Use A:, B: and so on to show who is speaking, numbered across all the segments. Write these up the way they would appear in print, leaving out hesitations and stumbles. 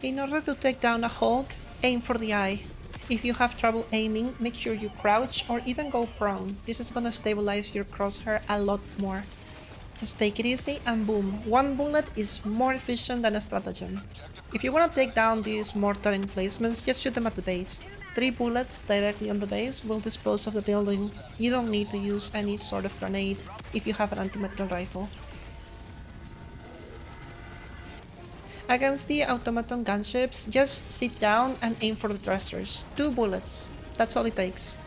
A: In order to take down a Hulk, aim for the eye. If you have trouble aiming, make sure you crouch or even go prone. This is gonna stabilize your crosshair a lot more. Just take it easy and boom. One bullet is more efficient than a stratagem. If you want to take down these mortar emplacements, just shoot them at the base. 3 bullets directly on the base will dispose of the building. You don't need to use any sort of grenade if you have an anti-material rifle. Against the automaton gunships, just sit down and aim for the thrusters. 2 bullets. That's all it takes.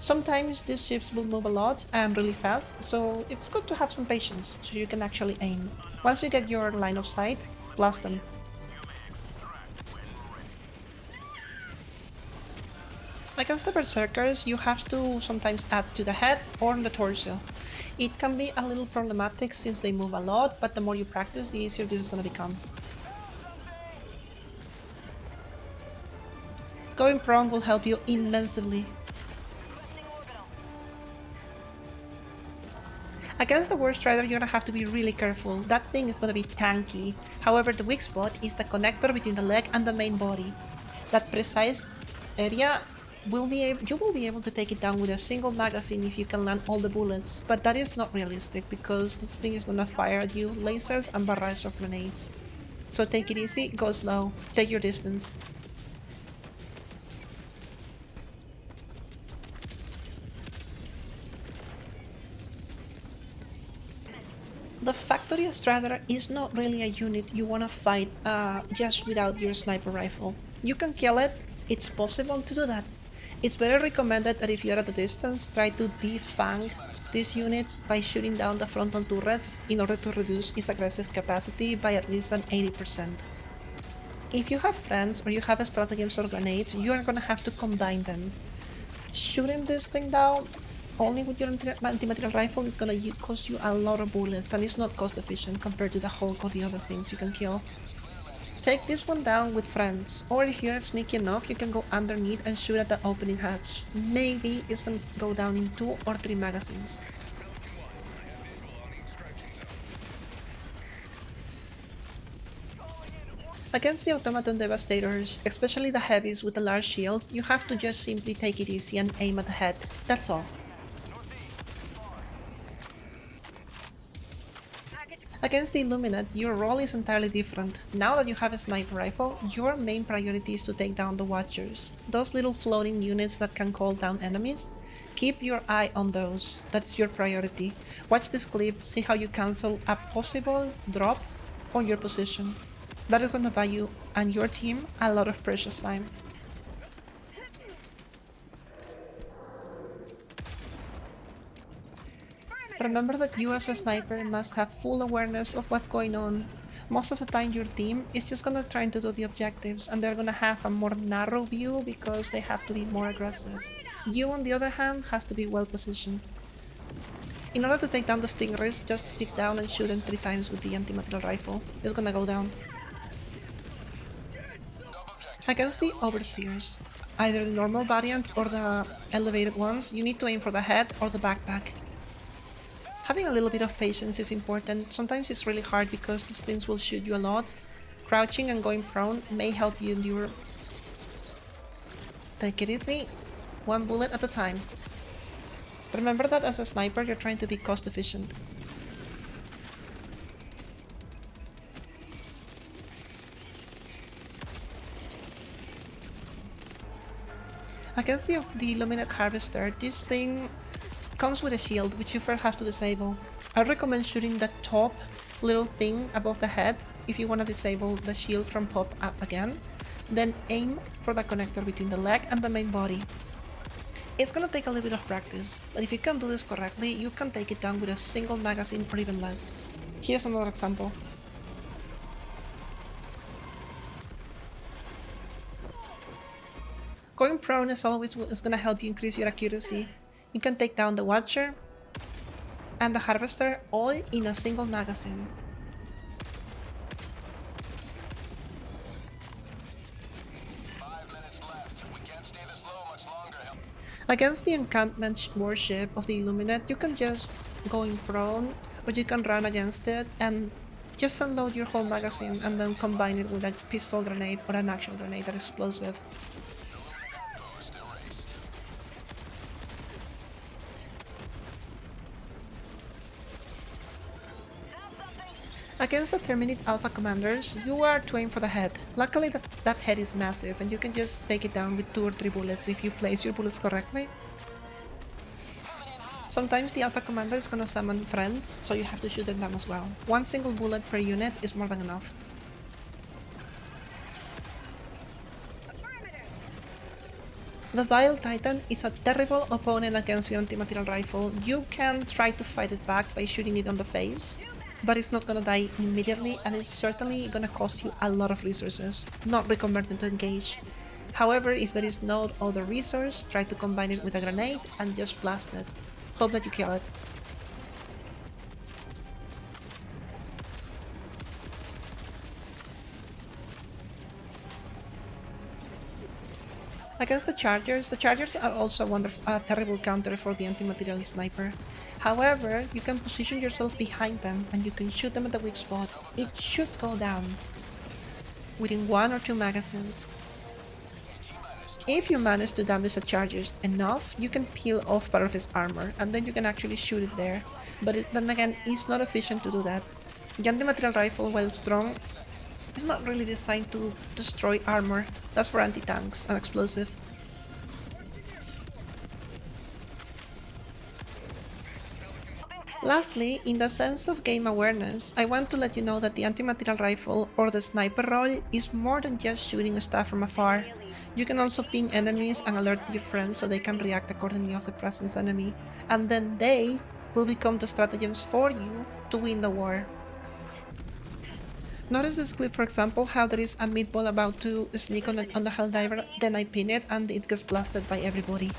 A: Sometimes these ships will move a lot and really fast, so it's good to have some patience so you can actually aim. Once you get your line of sight, blast them. Against the berserkers, you have to sometimes add to the head or the torso. It can be a little problematic since they move a lot, but the more you practice, the easier this is gonna become. Going prone will help you immensely. Against the Worst Rider, you're gonna have to be really careful. That thing is gonna be tanky. However, the weak spot is the connector between the leg and the main body. That precise area you will be able to take it down with a single magazine if you can land all the bullets, but that is not realistic because this thing is gonna fire at you lasers and barrage of grenades. So take it easy, go slow, take your distance. The Factory Strider is not really a unit you wanna fight just without your sniper rifle. You can kill it, it's possible to do that. It's better recommended that if you're at a distance, try to defang this unit by shooting down the frontal turrets in order to reduce its aggressive capacity by at least an 80%. If you have friends or you have stratagems or grenades, you are gonna have to combine them. Shooting this thing down only with your anti-material rifle is gonna cost you a lot of bullets and it's not cost efficient compared to the Hulk or the other things you can kill. Take this one down with friends, or if you're sneaky enough, you can go underneath and shoot at the opening hatch. Maybe it's gonna go down in 2 or 3 magazines. Against the Automaton devastators, especially the heavies with a large shield, you have to just simply take it easy and aim at the head. That's all. Against the Illuminate, your role is entirely different. Now that you have a sniper rifle, your main priority is to take down the Watchers. Those little floating units that can call down enemies. Keep your eye on those. That's your priority. Watch this clip, see how you cancel a possible drop on your position. That is going to buy you and your team a lot of precious time. Remember that you as a sniper must have full awareness of what's going on. Most of the time your team is just gonna try to do the objectives and they're gonna have a more narrow view because they have to be more aggressive. You on the other hand has to be well positioned. In order to take down the Stingrays, just sit down and shoot them 3 times with the anti-material rifle. It's gonna go down. Against the Overseers, either the normal variant or the elevated ones, you need to aim for the head or the backpack. Having a little bit of patience is important. Sometimes it's really hard because these things will shoot you a lot. Crouching and going prone may help you endure. Take it easy, 1 bullet at a time. Remember that as a sniper you're trying to be cost efficient. Against the Illuminate Harvester, this thing comes with a shield which you first have to disable. I recommend shooting the top little thing above the head if you want to disable the shield from pop up again. Then aim for the connector between the leg and the main body. It's gonna take a little bit of practice, but if you can do this correctly, you can take it down with a single magazine or even less. Here's another example. Going prone as always is gonna help you increase your accuracy. You can take down the Watcher and the Harvester all in a single magazine. Against the encampment warship of the Illuminate, you can just go in prone, or you can run against it and Just unload your whole magazine and then combine it with a pistol grenade or an actual grenade that is explosive. Against the Terminid Alpha Commanders, you are to aim for the head. Luckily that head is massive and you can just take it down with 2 or 3 bullets if you place your bullets correctly. Sometimes the Alpha Commander is gonna summon friends, so you have to shoot them down as well. 1 single bullet per unit is more than enough. The Vile Titan is a terrible opponent against your anti-material rifle. You can try to fight it back by shooting it on the face, but it's not gonna die immediately and it's certainly gonna cost you a lot of resources, not recommended to engage. However, if there is no other resource, try to combine it with a grenade and just blast it. Hope that you kill it. Against the Chargers are also a terrible counter for the anti-material sniper. However, you can position yourself behind them and you can shoot them at the weak spot. It should go down within 1 or 2 magazines. If you manage to damage the Chargers enough, you can peel off part of his armor and then you can actually shoot it there. But then again, it's not efficient to do that. The anti-material rifle, while strong, is not really designed to destroy armor. That's for anti-tanks and explosive. Lastly, in the sense of game awareness, I want to let you know that the anti-material rifle or the sniper role is more than just shooting stuff from afar. You can also ping enemies and alert your friends so they can react accordingly of the presence enemy, and then they will become the stratagems for you to win the war. Notice this clip, for example, how there is a meatball about to sneak on the Helldiver, then I pin it and it gets blasted by everybody.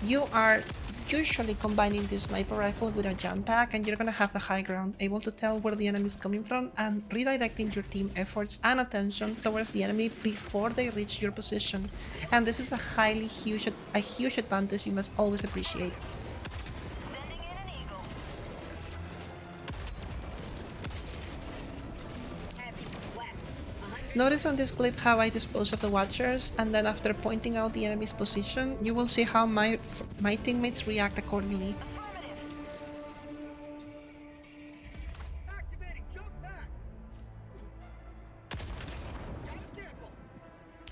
A: You are usually combining this sniper rifle with a jump pack and you're gonna have the high ground, able to tell where the enemy is coming from and redirecting your team efforts and attention towards the enemy before they reach your position. And this is a huge advantage you must always appreciate. Notice on this clip how I dispose of the Watchers, and then after pointing out the enemy's position, you will see how my teammates react accordingly.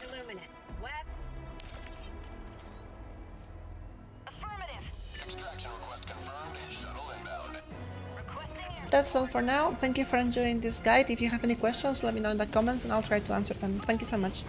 B: Illuminate. West. Affirmative. Extraction request confirmed. Shuttle inbound.
A: That's all for now. Thank you for enjoying this guide. If you have any questions, let me know in the comments and I'll try to answer them. Thank you so much.